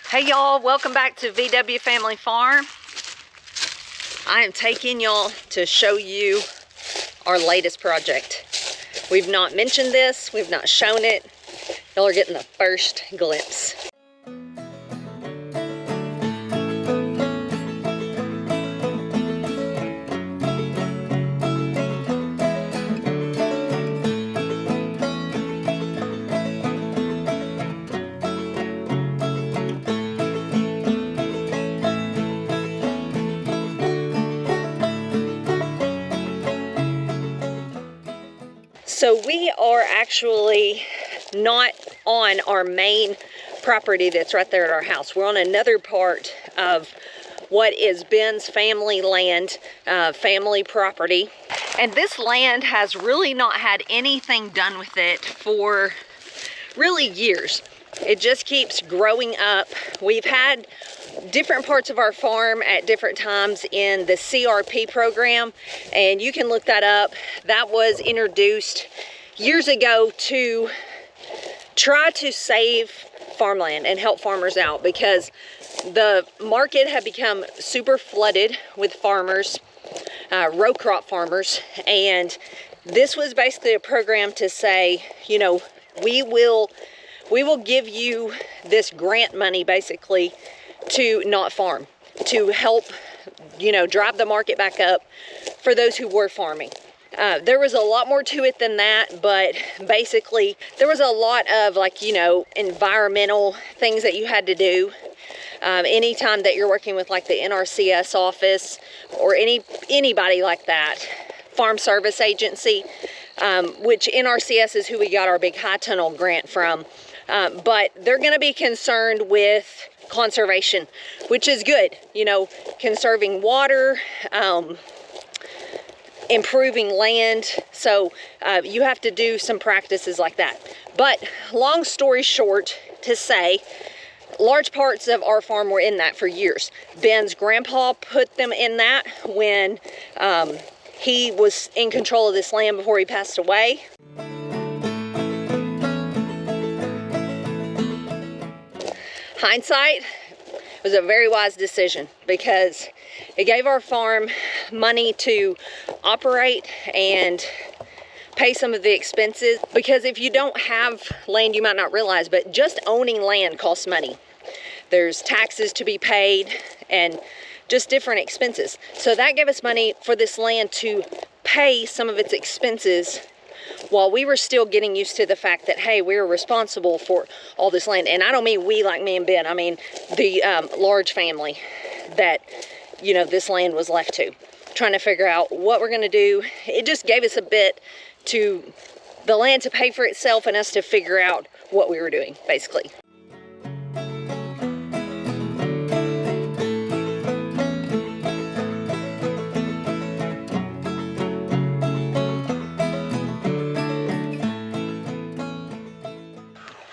Hey y'all, welcome back to VW Family Farm. I am taking y'all to show you our latest project. We've not mentioned this, we've not shown it. Y'all are getting the first glimpse. So we are actually not on our main property that's right there at our house. We're on another part of what is Ben's family land, family property. And this land has really not had anything done with it for really years. It just keeps growing up. We've had different parts of our farm at different times in the CRP program, and you can look that up. That was introduced years ago to try to save farmland and help farmers out, because the market had become super flooded with farmers, row crop farmers, and this was basically a program to say, you know, we will give you this grant money basically to not farm, to help, you know, drive the market back up for those who were farming. There was a lot more to it than that, but basically there was a lot of, like, you know, environmental things that you had to do. Anytime that you're working with like the NRCS office or anybody like that, Farm Service Agency, which NRCS is who we got our big high tunnel grant from. But they're going to be concerned with conservation, which is good, you know, conserving water, improving land. So you have to do some practices like that. But long story short, to say, large parts of our farm were in that for years. Ben's grandpa put them in that when he was in control of this land before he passed away. Hindsight, it was a very wise decision, because it gave our farm money to operate and pay some of the expenses. Because if you don't have land, you might not realize, but just owning land costs money. There's taxes to be paid and just different expenses. So that gave us money for this land to pay some of its expenses, while we were still getting used to the fact that, hey, we're responsible for all this land. And I don't mean we, like me and Ben, I mean the large family that, you know, this land was left to. Trying to figure out what we're going to do. It just gave us a bit to the land to pay for itself and us to figure out what we were doing, basically.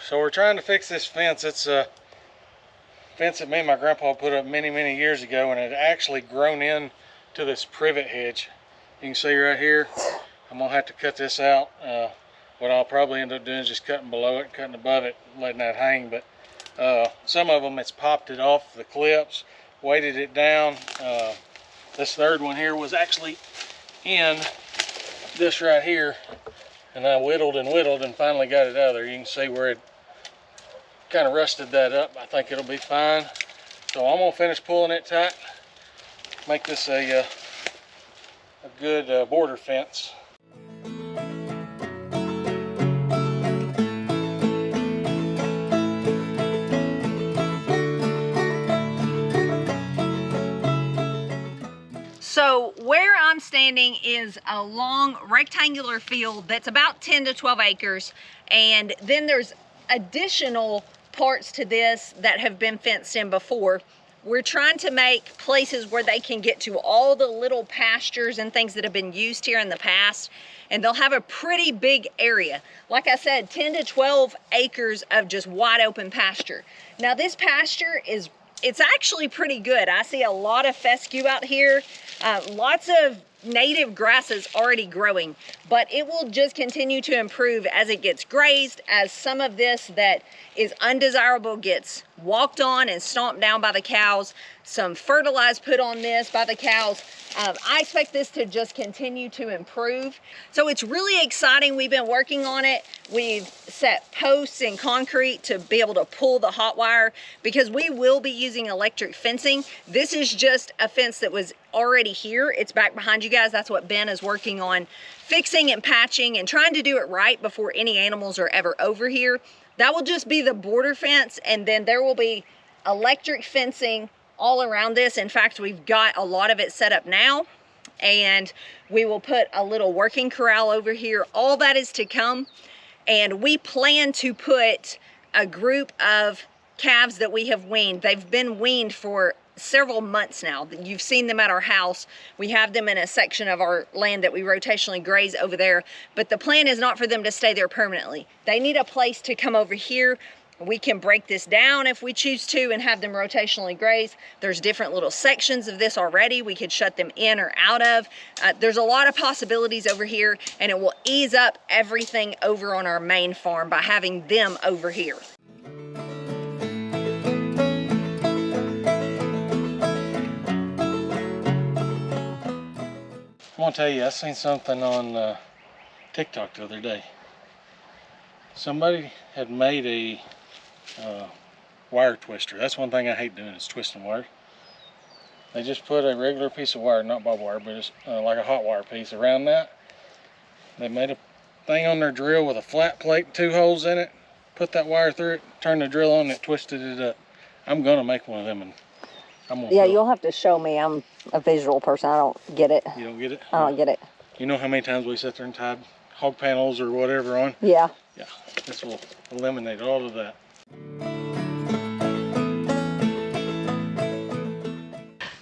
So we're trying to fix this fence. It's a fence that me and my grandpa put up many years ago, and it had actually grown in to this privet hedge. You can see right here. I'm gonna have to cut this out. What I'll probably end up doing is just cutting below it, cutting above it, letting that hang. But some of them, it's popped it off the clips, weighted it down. This third one here was actually in this right here, and I whittled and finally got it out of there. You can see where it kind of rusted that up. I think it'll be fine. So I'm gonna finish pulling it tight, make this a good border fence. So where I'm standing is a long rectangular field that's about 10 to 12 acres. And then there's additional parts to this that have been fenced in before. We're trying to make places where they can get to all the little pastures and things that have been used here in the past. And they'll have a pretty big area. Like I said, 10 to 12 acres of just wide open pasture. Now this pasture it's actually pretty good. I see a lot of fescue out here. Lots of native grasses already growing, but it will just continue to improve as it gets grazed, as some of this that is undesirable gets walked on and stomped down by the cows, some fertilizer put on this by the cows. I expect this to just continue to improve. So it's really exciting. We've been working on it. We've set posts and concrete to be able to pull the hot wire, because we will be using electric fencing. This is just a fence that was already here. It's back behind you guys. That's what Ben is working on fixing and patching and trying to do it right before any animals are ever over here. That will just be the border fence, and then there will be electric fencing all around this. In fact, we've got a lot of it set up now, and we will put a little working corral over here. All that is to come, and we plan to put a group of calves that we have weaned. They've been weaned for several months now. You've seen them at our house. We have them in a section of our land that we rotationally graze over there, but the plan is not for them to stay there permanently. They need a place to come over here. We can break this down if we choose to and have them rotationally graze. There's different little sections of this already we could shut them in or out of. There's a lot of possibilities over here, and it will ease up everything over on our main farm by having them over here. I'm gonna tell you, I seen something on TikTok the other day. Somebody had made a wire twister. That's one thing I hate doing, is twisting wire. They just put a regular piece of wire, not barbed wire, but just like a hot wire piece around that. They made a thing on their drill with a flat plate and 2 holes in it, put that wire through it, turned the drill on, and it twisted it up. I'm gonna make one of them, and I'm gonna You'll have to show me. I'm a visual person. I don't get it. You don't get it? I don't get it. You know how many times we sit there and tied hog panels or whatever on? Yeah. Yeah, this will eliminate all of that.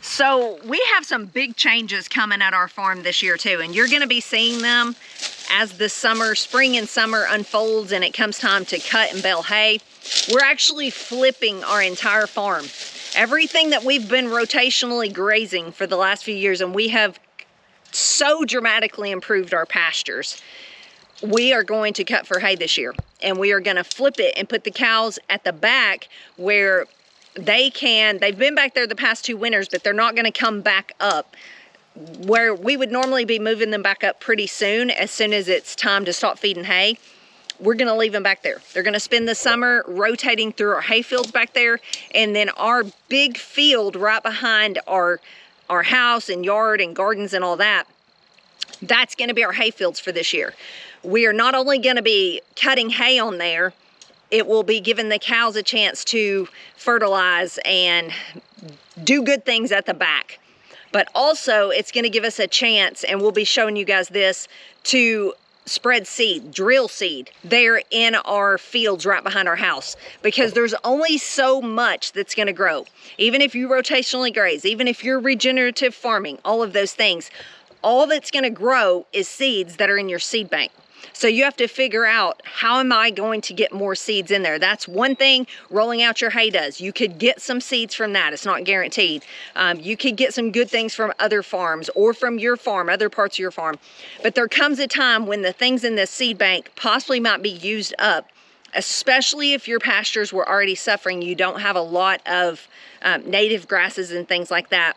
So we have some big changes coming at our farm this year too, and you're gonna be seeing them as the spring and summer unfolds and it comes time to cut and bale hay. We're actually flipping our entire farm. Everything that we've been rotationally grazing for the last few years, and we have so dramatically improved our pastures, we are going to cut for hay this year, and we are going to flip it and put the cows at the back where they've been back there the past 2 winters, but they're not going to come back up where we would normally be moving them back up pretty soon. As soon as it's time to stop feeding hay, we're going to leave them back there. They're going to spend the summer rotating through our hay fields back there, and then our big field right behind our house and yard and gardens and all that, that's going to be our hay fields for this year. We are not only going to be cutting hay on there, it will be giving the cows a chance to fertilize and do good things at the back. But also it's going to give us a chance, and we'll be showing you guys this, to spread seed, drill seed there in our fields right behind our house, because there's only so much that's going to grow. Even if you rotationally graze, even if you're regenerative farming, all of those things, all that's going to grow is seeds that are in your seed bank. So you have to figure out, how am I going to get more seeds in there? That's one thing rolling out your hay does. You could get some seeds from that. It's not guaranteed. You could get some good things from other farms or from your farm, other parts of your farm. But there comes a time when the things in this seed bank possibly might be used up, especially if your pastures were already suffering. You don't have a lot of native grasses and things like that.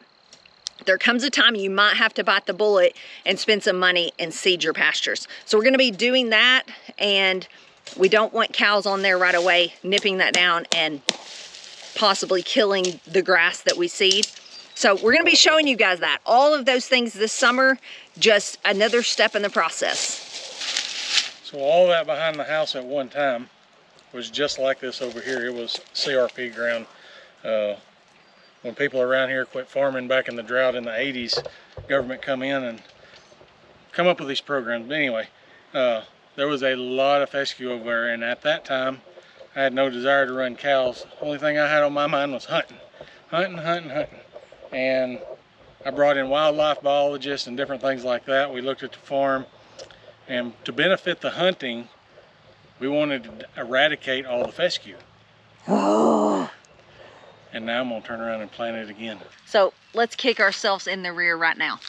There comes a time you might have to bite the bullet and spend some money and seed your pastures. So we're going to be doing that, and we don't want cows on there right away nipping that down and possibly killing the grass that we seed. So we're going to be showing you guys that. All of those things this summer, just another step in the process. So all that behind the house at one time was just like this over here. It was CRP ground. When people around here quit farming back in the drought in the 80s, government come in and come up with these programs. But anyway, there was a lot of fescue over there, and at that time I had no desire to run cows. The only thing I had on my mind was hunting. And I brought in wildlife biologists and different things like that. We looked at the farm, and to benefit the hunting, we wanted to eradicate all the fescue. Oh. And now I'm gonna turn around and plant it again. So let's kick ourselves in the rear right now.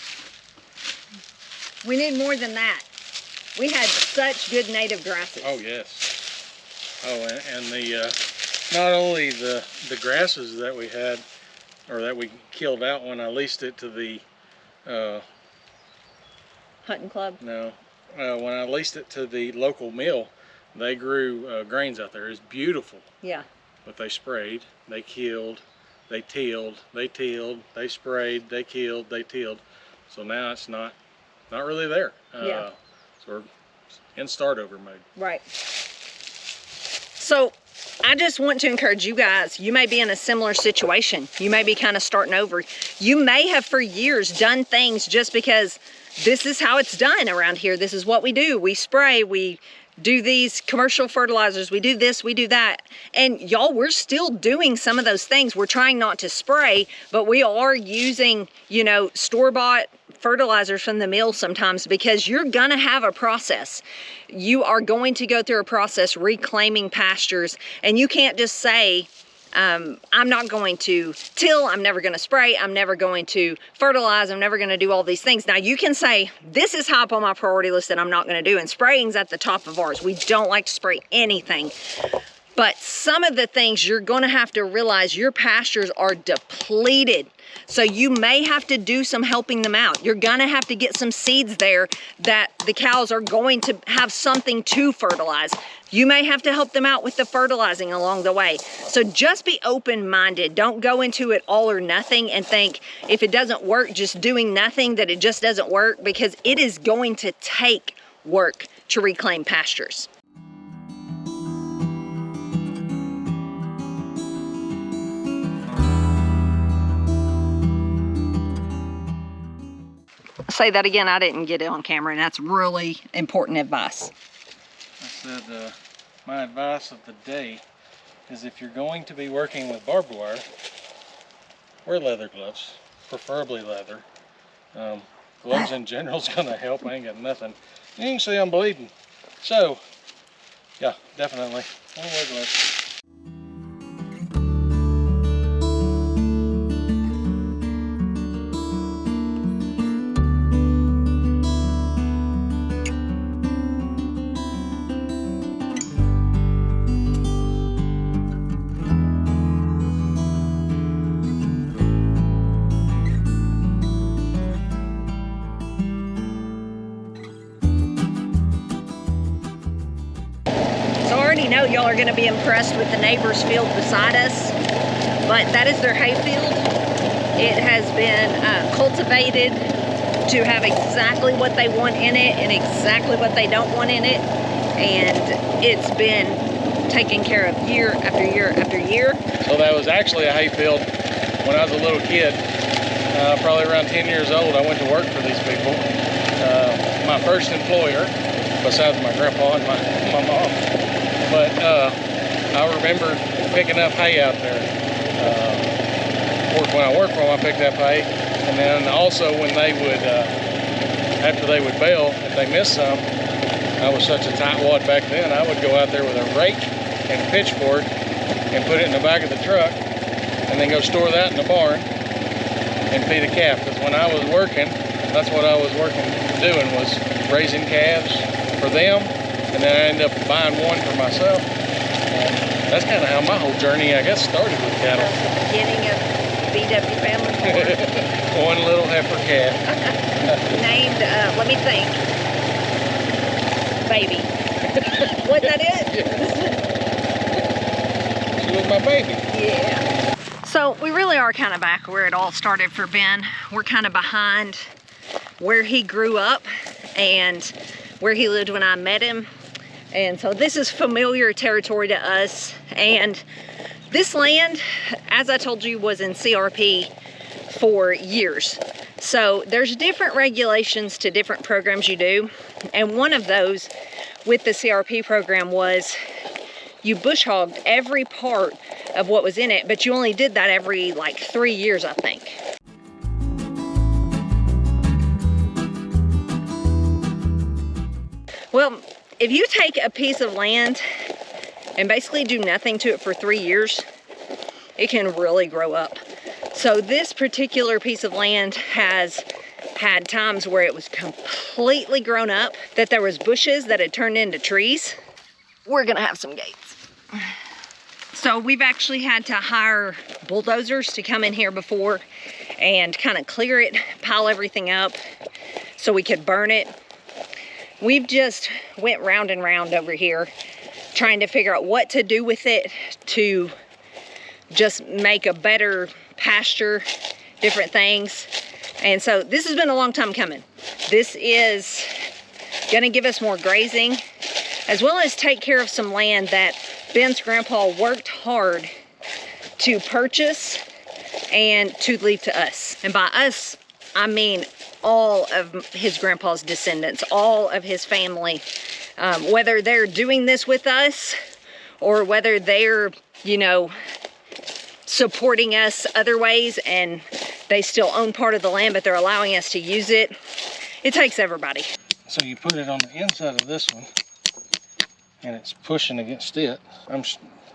We need more than that. We had such good native grasses. Oh yes. Oh, and not only the grasses that we had, or that we killed out when I leased it to the Hunting club? No, when I leased it to the local mill, they grew grains out there. It's beautiful. Yeah. But they sprayed, they killed, they tilled, they sprayed, they killed, they tilled. So now it's not really there. Yeah. So we're in start over mode. Right. So I just want to encourage you guys, you may be in a similar situation. You may be kind of starting over. You may have for years done things just because this is how it's done around here. This is what we do. We spray, we do these commercial fertilizers, we do this, we do that. And y'all, we're still doing some of those things. We're trying not to spray, but we are using, you know, store-bought fertilizers from the mill sometimes, because you're gonna have a process. You are going to go through a process reclaiming pastures, and you can't just say, I'm not going to till, I'm never going to spray, I'm never going to fertilize, I'm never going to do all these things. Now you can say, this is high up on my priority list that I'm not going to do, and spraying's at the top of ours. We don't like to spray anything. But some of the things you're going to have to realize, your pastures are depleted. So you may have to do some helping them out. You're going to have to get some seeds there that the cows are going to have something to fertilize. You may have to help them out with the fertilizing along the way. So just be open-minded. Don't go into it all or nothing and think if it doesn't work, just doing nothing, that it just doesn't work, because it is going to take work to reclaim pastures. Say that again, I didn't get it on camera, and that's really important advice. I said my advice of the day is, if you're going to be working with barbed wire, wear leather gloves, preferably leather. Gloves in general is going to help. I ain't got nothing. You can see I'm bleeding. So, yeah, definitely. Wear gloves. Know y'all are going to be impressed with the neighbor's field beside us, but that is their hay field. It has been cultivated to have exactly what they want in it and exactly what they don't want in it, and it's been taken care of year after year after year. So that was actually a hay field when I was a little kid, probably around 10 years old. I went to work for these people. My first employer, besides my grandpa and my mom. But I remember picking up hay out there. When I worked for them, I picked up hay. And then also when they would, after they would bale, if they missed some, I was such a tightwad back then, I would go out there with a rake and a pitchfork and put it in the back of the truck and then go store that in the barn and feed a calf. Because when I was working, that's what I was doing, was raising calves for them. And then I ended up buying one for myself. And that's kind of how my whole journey, I guess, started with cattle. That's the beginning of VW Family Farm. One little heifer calf. Named, let me think, Baby. Wasn't that it? Yeah. She was my baby. Yeah. So we really are kind of back where it all started for Ben. We're kind of behind where he grew up and where he lived when I met him. And so this is familiar territory to us. And this land, as I told you, was in CRP for years. So there's different regulations to different programs you do. And one of those with the CRP program was you bush hogged every part of what was in it, but you only did that every like 3 years, I think. Well, if you take a piece of land and basically do nothing to it for 3 years, it can really grow up. So this particular piece of land has had times where it was completely grown up, that there was bushes that had turned into trees. We're gonna have some gates. So we've actually had to hire bulldozers to come in here before and kind of clear it, pile everything up so we could burn it. We've just went round and round over here trying to figure out what to do with it to just make a better pasture, different things. And so this has been a long time coming. This is gonna give us more grazing, as well as take care of some land that Ben's grandpa worked hard to purchase and to leave to us. And by us, I mean all of his grandpa's descendants, all of his family, whether they're doing this with us or whether they're, you know, supporting us other ways and they still own part of the land, but they're allowing us to use it. It takes everybody. So you put it on the inside of this one and it's pushing against it.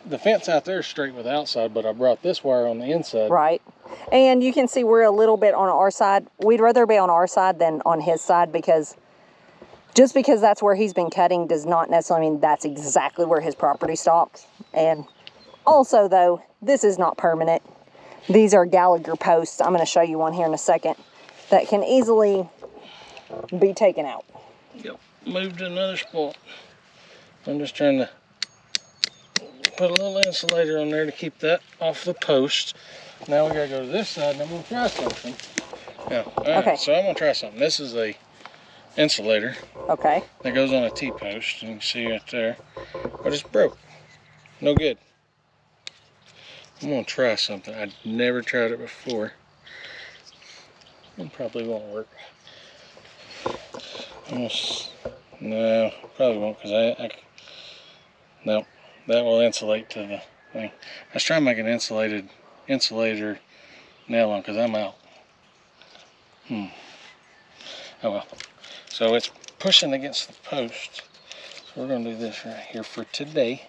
The fence out there is straight with the outside, but I brought this wire on the inside. Right. And you can see we're a little bit on our side. We'd rather be on our side than on his side, because just because that's where he's been cutting does not necessarily mean that's exactly where his property stops. And also, though, this is not permanent. These are Gallagher posts. I'm going to show you one here in a second that can easily be taken out. Yep, moved to another spot. I'm just trying to put a little insulator on there to keep that off the post. Now we gotta go to this side and I'm gonna try something. Yeah, okay. So I'm gonna try something. This is a insulator. Okay. That goes on a T-post. You can see right there. But it's broke. No good. I'm gonna try something. I've never tried it before. It probably won't work. No, probably won't, because no, that will insulate to the thing. I was trying to make an insulator nail on, because I'm out. Oh well. So it's pushing against the post. So we're gonna do this right here for today.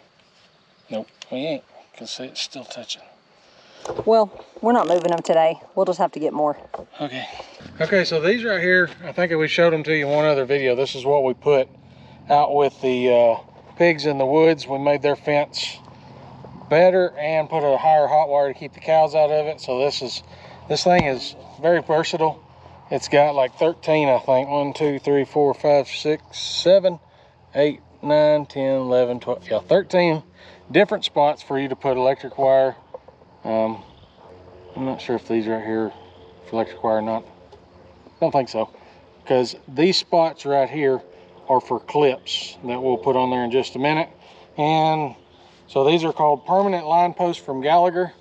Nope, we ain't, because see, it's still touching. Well, we're not moving them today. We'll just have to get more. Okay. Okay, so these right here, I think we showed them to you in one other video. This is what we put out with the pigs in the woods. We made their fence better and put a higher hot wire to keep the cows out of it. So this thing is very versatile. It's got like 13, I think. 1, 2, 3, 4, 5, 6, 7, 8, 9, 10, 11, 12. Yeah, 13 different spots for you to put electric wire. I'm not sure if these right here for electric wire or not. I don't think so, because these spots right here are for clips that we'll put on there in just a minute. And so these are called permanent line posts from Gallagher.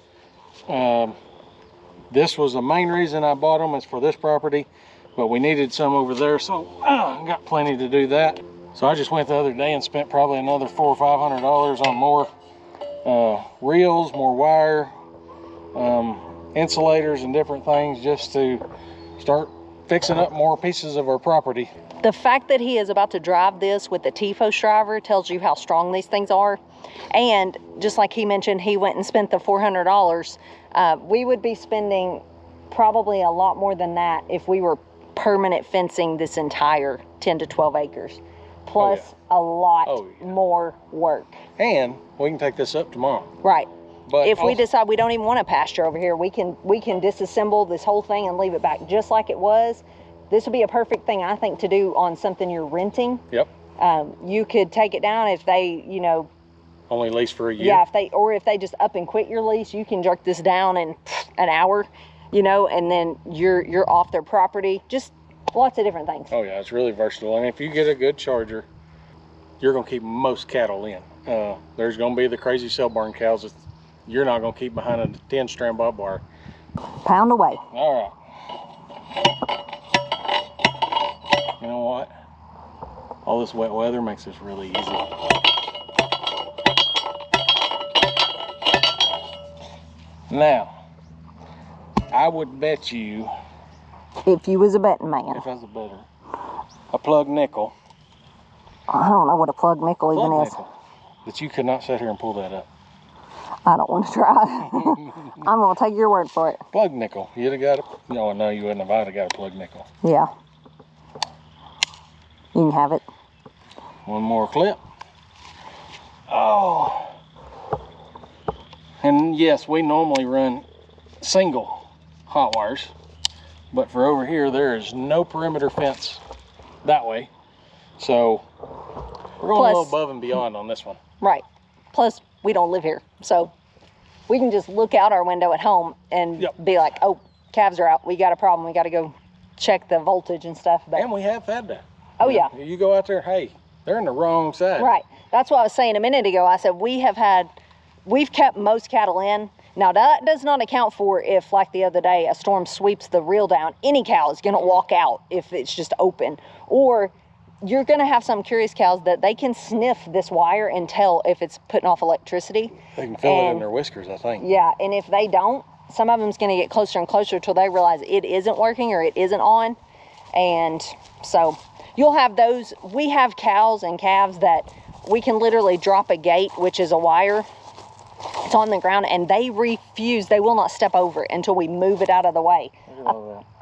This was the main reason I bought them, is for this property, but we needed some over there, so I got plenty to do that. So I just went the other day and spent probably another $400 or $500 on more reels, more wire, insulators and different things, just to start fixing up more pieces of our property. The fact that he is about to drive this with the T-post driver tells you how strong these things are. And just like he mentioned, he went and spent the $400. We would be spending probably a lot more than that if we were permanent fencing this entire 10 to 12 acres. Plus a lot more work. And we can take this up tomorrow. Right. But if we decide we don't even want a pasture over here, we can disassemble this whole thing and leave it back just like it was. This would be a perfect thing, I think, to do on something you're renting. Yep. You could take it down if they, you know, only lease for a year. Yeah, if they just up and quit your lease, you can jerk this down in an hour, you know, and then you're off their property. Just lots of different things. Oh yeah, it's really versatile. And if you get a good charger, you're gonna keep most cattle in. There's gonna be the crazy cell barn cows that you're not gonna keep behind a 10-strand barbed wire. Pound away. All right. You know what? All this wet weather makes this really easy. Now, I would bet you, if you was a betting man, if I was a better, a plug nickel. I don't know what a plug nickel even is. That you could not sit here and pull that up. I don't want to try. I'm going to take your word for it. Plug nickel. You'd have got it. No, you wouldn't have. I'd have got a plug nickel. Yeah. You can have it. One more clip. Oh. And yes, we normally run single hot wires, but for over here, there is no perimeter fence that way. So we're going a little above and beyond on this one. Right. Plus, we don't live here. So we can just look out our window at home and be like, oh, calves are out. We got a problem. We got to go check the voltage and stuff. But, and we have had that. Oh, yeah. You go out there, hey, they're in the wrong side. Right. That's what I was saying a minute ago. I said we've kept most cattle in. Now, that does not account for if, like the other day, a storm sweeps the reel down. Any cow is going to walk out if it's just open. Or you're going to have some curious cows that they can sniff this wire and tell if it's putting off electricity. They can feel it in their whiskers, I think. Yeah, and if they don't, some of them's going to get closer and closer till they realize it isn't working or it isn't on. And so you'll have those. We have cows and calves that we can literally drop a gate, which is a wire. It's on the ground, and they refuse. They will not step over it until we move it out of the way.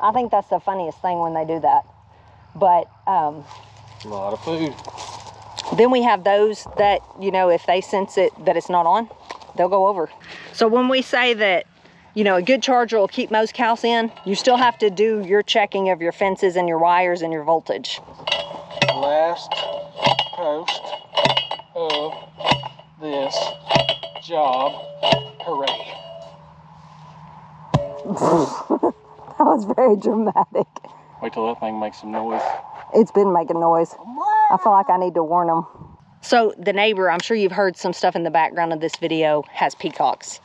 I think that's the funniest thing when they do that. But a lot of food. Then we have those that, you know, if they sense it that it's not on, they'll go over. So when we say that, you know, a good charger will keep most cows in, you still have to do your checking of your fences and your wires and your voltage. Last post of this job. Hooray. That was very dramatic. Wait till that thing makes some noise. It's been making noise. I feel like I need to warn them. So the neighbor, I'm sure you've heard some stuff in the background of this video, has peacocks.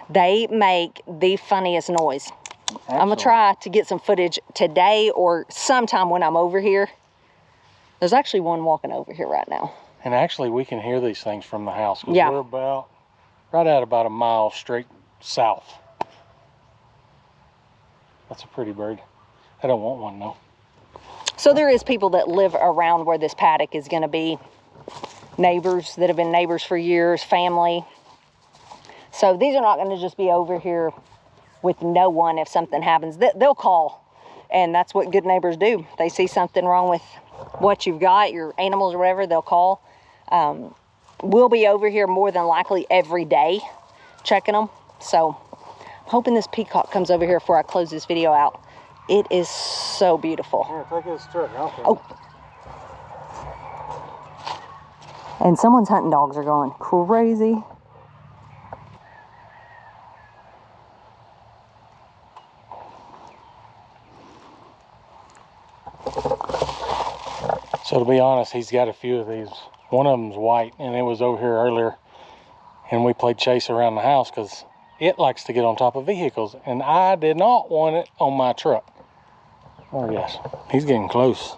They make the funniest noise. Excellent. I'm gonna try to get some footage today or sometime when I'm over here. There's actually one walking over here right now. And actually we can hear these things from the house. Yeah. We're right at about a mile straight south. That's a pretty bird. I don't want one though. So there is people that live around where this paddock is going to be. Neighbors that have been neighbors for years, family. So these are not going to just be over here with no one if something happens. They'll call, and that's what good neighbors do. They see something wrong with what you've got, your animals or whatever, they'll call. We'll be over here more than likely every day checking them. So I'm hoping this peacock comes over here before I close this video out. It is so beautiful. Here, take this truck. Oh. And someone's hunting dogs are going crazy. So to be honest, he's got a few of these. One of them's white, and it was over here earlier. And we played chase around the house because it likes to get on top of vehicles. And I did not want it on my truck. Oh yes, he's getting close.